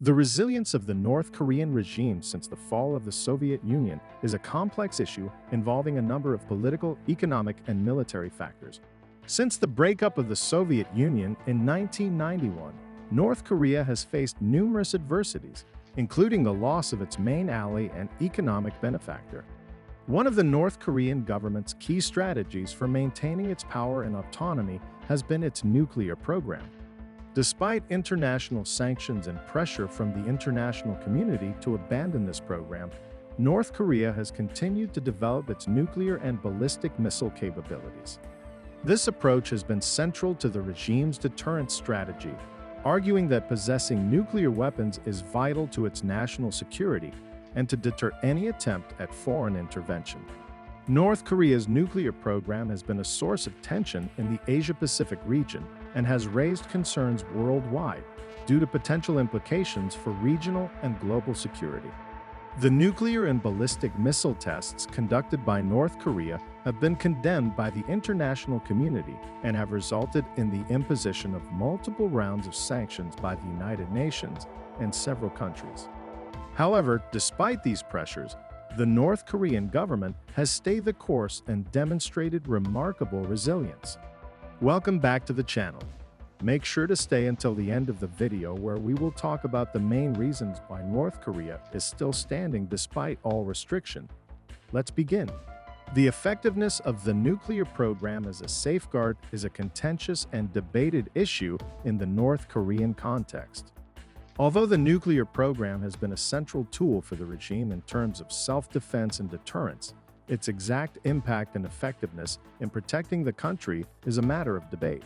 The resilience of the North Korean regime since the fall of the Soviet Union is a complex issue involving a number of political, economic, and military factors. Since the breakup of the Soviet Union in 1991, North Korea has faced numerous adversities, including the loss of its main ally and economic benefactor. One of the North Korean government's key strategies for maintaining its power and autonomy has been its nuclear program. Despite international sanctions and pressure from the international community to abandon this program, North Korea has continued to develop its nuclear and ballistic missile capabilities. This approach has been central to the regime's deterrent strategy, arguing that possessing nuclear weapons is vital to its national security and to deter any attempt at foreign intervention. North Korea's nuclear program has been a source of tension in the Asia-Pacific region and has raised concerns worldwide due to potential implications for regional and global security. The nuclear and ballistic missile tests conducted by North Korea have been condemned by the international community and have resulted in the imposition of multiple rounds of sanctions by the United Nations and several countries. However, despite these pressures, the North Korean government has stayed the course and demonstrated remarkable resilience. Welcome back to the channel. Make sure to stay until the end of the video where we will talk about the main reasons why North Korea is still standing despite all restriction. Let's begin. The effectiveness of the nuclear program as a safeguard is a contentious and debated issue in the North Korean context. Although the nuclear program has been a central tool for the regime in terms of self-defense and deterrence, its exact impact and effectiveness in protecting the country is a matter of debate.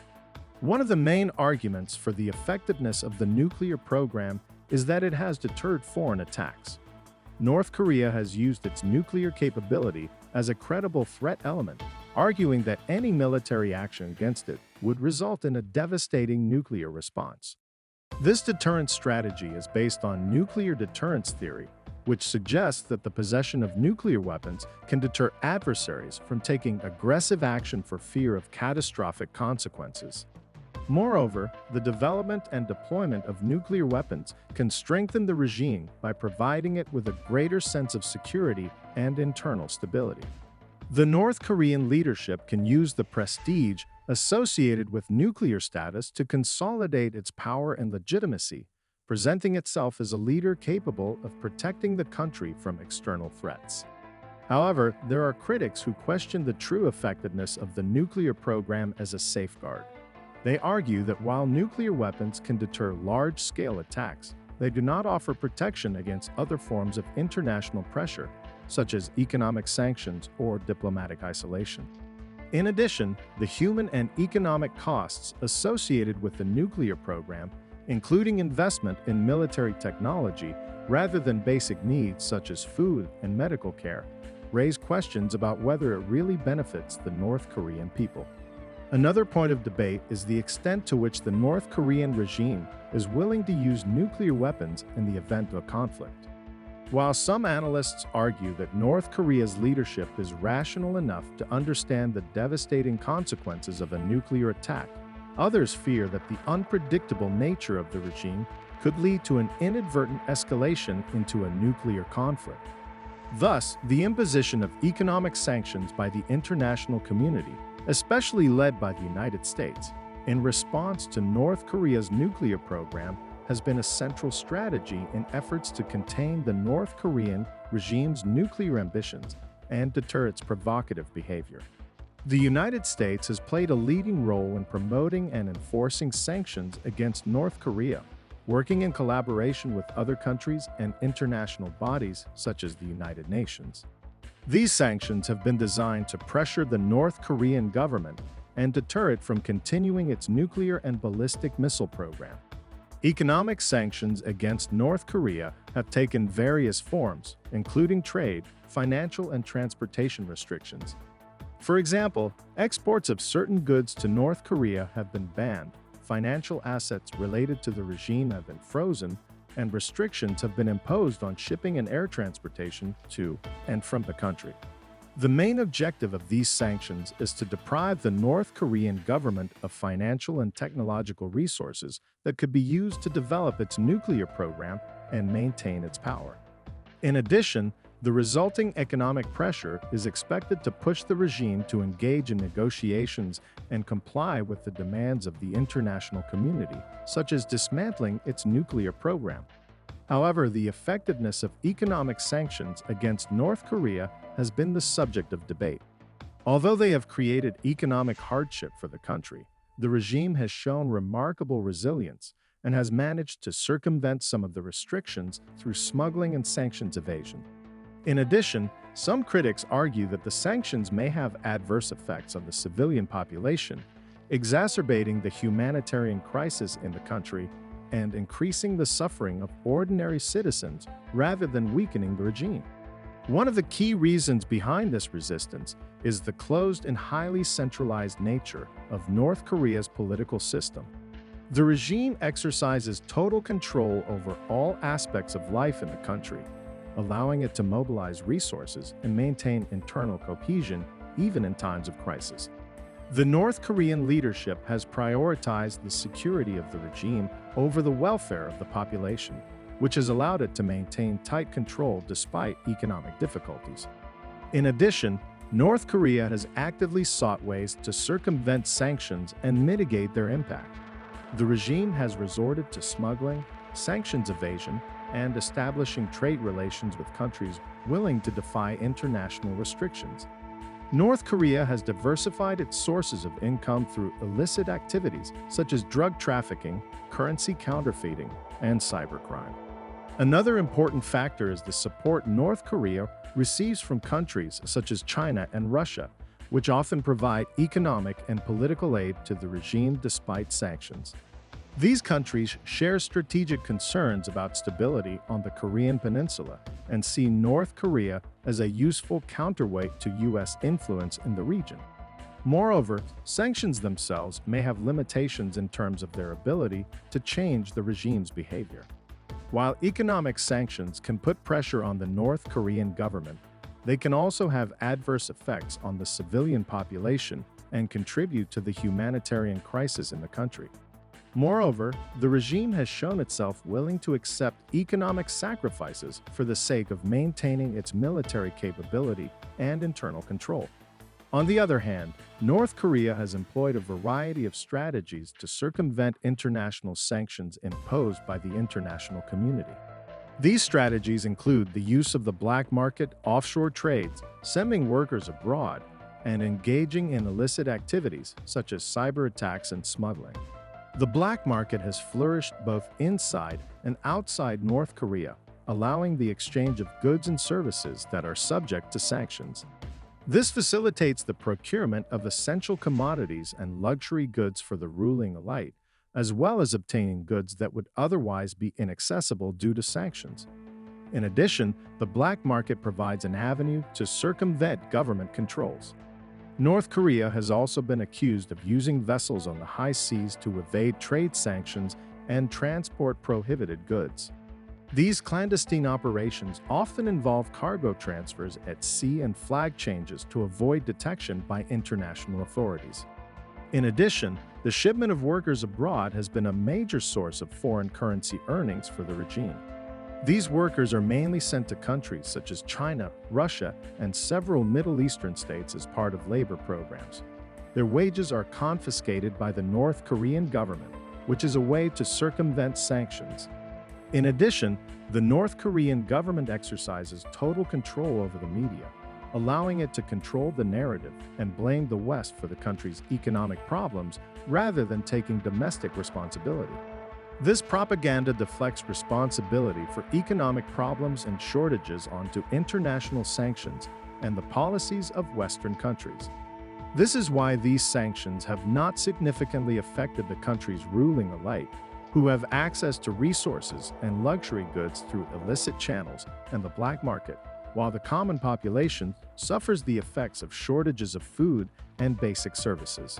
One of the main arguments for the effectiveness of the nuclear program is that it has deterred foreign attacks. North Korea has used its nuclear capability as a credible threat element, arguing that any military action against it would result in a devastating nuclear response. This deterrent strategy is based on nuclear deterrence theory, which suggests that the possession of nuclear weapons can deter adversaries from taking aggressive action for fear of catastrophic consequences. Moreover, the development and deployment of nuclear weapons can strengthen the regime by providing it with a greater sense of security and internal stability. The North Korean leadership can use the prestige associated with nuclear status to consolidate its power and legitimacy, presenting itself as a leader capable of protecting the country from external threats. However, there are critics who question the true effectiveness of the nuclear program as a safeguard. They argue that while nuclear weapons can deter large-scale attacks, they do not offer protection against other forms of international pressure, such as economic sanctions or diplomatic isolation. In addition, the human and economic costs associated with the nuclear program, including investment in military technology rather than basic needs such as food and medical care, raise questions about whether it really benefits the North Korean people. Another point of debate is the extent to which the North Korean regime is willing to use nuclear weapons in the event of a conflict. While some analysts argue that North Korea's leadership is rational enough to understand the devastating consequences of a nuclear attack, others fear that the unpredictable nature of the regime could lead to an inadvertent escalation into a nuclear conflict. Thus, the imposition of economic sanctions by the international community, especially led by the United States, in response to North Korea's nuclear program, has been a central strategy in efforts to contain the North Korean regime's nuclear ambitions and deter its provocative behavior. The United States has played a leading role in promoting and enforcing sanctions against North Korea, working in collaboration with other countries and international bodies such as the United Nations. These sanctions have been designed to pressure the North Korean government and deter it from continuing its nuclear and ballistic missile program. Economic sanctions against North Korea have taken various forms, including trade, financial, and transportation restrictions. For example, exports of certain goods to North Korea have been banned, financial assets related to the regime have been frozen, and restrictions have been imposed on shipping and air transportation to and from the country. The main objective of these sanctions is to deprive the North Korean government of financial and technological resources that could be used to develop its nuclear program and maintain its power. In addition, the resulting economic pressure is expected to push the regime to engage in negotiations and comply with the demands of the international community, such as dismantling its nuclear program. However, the effectiveness of economic sanctions against North Korea has been the subject of debate. Although they have created economic hardship for the country, the regime has shown remarkable resilience and has managed to circumvent some of the restrictions through smuggling and sanctions evasion. In addition, some critics argue that the sanctions may have adverse effects on the civilian population, exacerbating the humanitarian crisis in the country and increasing the suffering of ordinary citizens rather than weakening the regime. One of the key reasons behind this resistance is the closed and highly centralized nature of North Korea's political system. The regime exercises total control over all aspects of life in the country, allowing it to mobilize resources and maintain internal cohesion even in times of crisis. The North Korean leadership has prioritized the security of the regime over the welfare of the population, which has allowed it to maintain tight control despite economic difficulties. In addition, North Korea has actively sought ways to circumvent sanctions and mitigate their impact. The regime has resorted to smuggling, sanctions evasion, and establishing trade relations with countries willing to defy international restrictions. North Korea has diversified its sources of income through illicit activities such as drug trafficking, currency counterfeiting, and cybercrime. Another important factor is the support North Korea receives from countries such as China and Russia, which often provide economic and political aid to the regime despite sanctions. These countries share strategic concerns about stability on the Korean peninsula and see North Korea as a useful counterweight to U.S. influence in the region. Moreover, sanctions themselves may have limitations in terms of their ability to change the regime's behavior. While economic sanctions can put pressure on the North Korean government, they can also have adverse effects on the civilian population and contribute to the humanitarian crisis in the country. Moreover, the regime has shown itself willing to accept economic sacrifices for the sake of maintaining its military capability and internal control. On the other hand, North Korea has employed a variety of strategies to circumvent international sanctions imposed by the international community. These strategies include the use of the black market, offshore trades, sending workers abroad, and engaging in illicit activities such as cyber attacks and smuggling. The black market has flourished both inside and outside North Korea, allowing the exchange of goods and services that are subject to sanctions. This facilitates the procurement of essential commodities and luxury goods for the ruling elite, as well as obtaining goods that would otherwise be inaccessible due to sanctions. In addition, the black market provides an avenue to circumvent government controls. North Korea has also been accused of using vessels on the high seas to evade trade sanctions and transport prohibited goods. These clandestine operations often involve cargo transfers at sea and flag changes to avoid detection by international authorities. In addition, the shipment of workers abroad has been a major source of foreign currency earnings for the regime. These workers are mainly sent to countries such as China, Russia, and several Middle Eastern states as part of labor programs. Their wages are confiscated by the North Korean government, which is a way to circumvent sanctions. In addition, the North Korean government exercises total control over the media, allowing it to control the narrative and blame the West for the country's economic problems rather than taking domestic responsibility. This propaganda deflects responsibility for economic problems and shortages onto international sanctions and the policies of Western countries. This is why these sanctions have not significantly affected the country's ruling elite, who have access to resources and luxury goods through illicit channels and the black market, while the common population suffers the effects of shortages of food and basic services.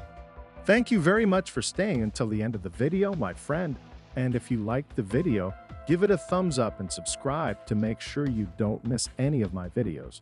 Thank you very much for staying until the end of the video, my friend. And if you liked the video, give it a thumbs up and subscribe to make sure you don't miss any of my videos.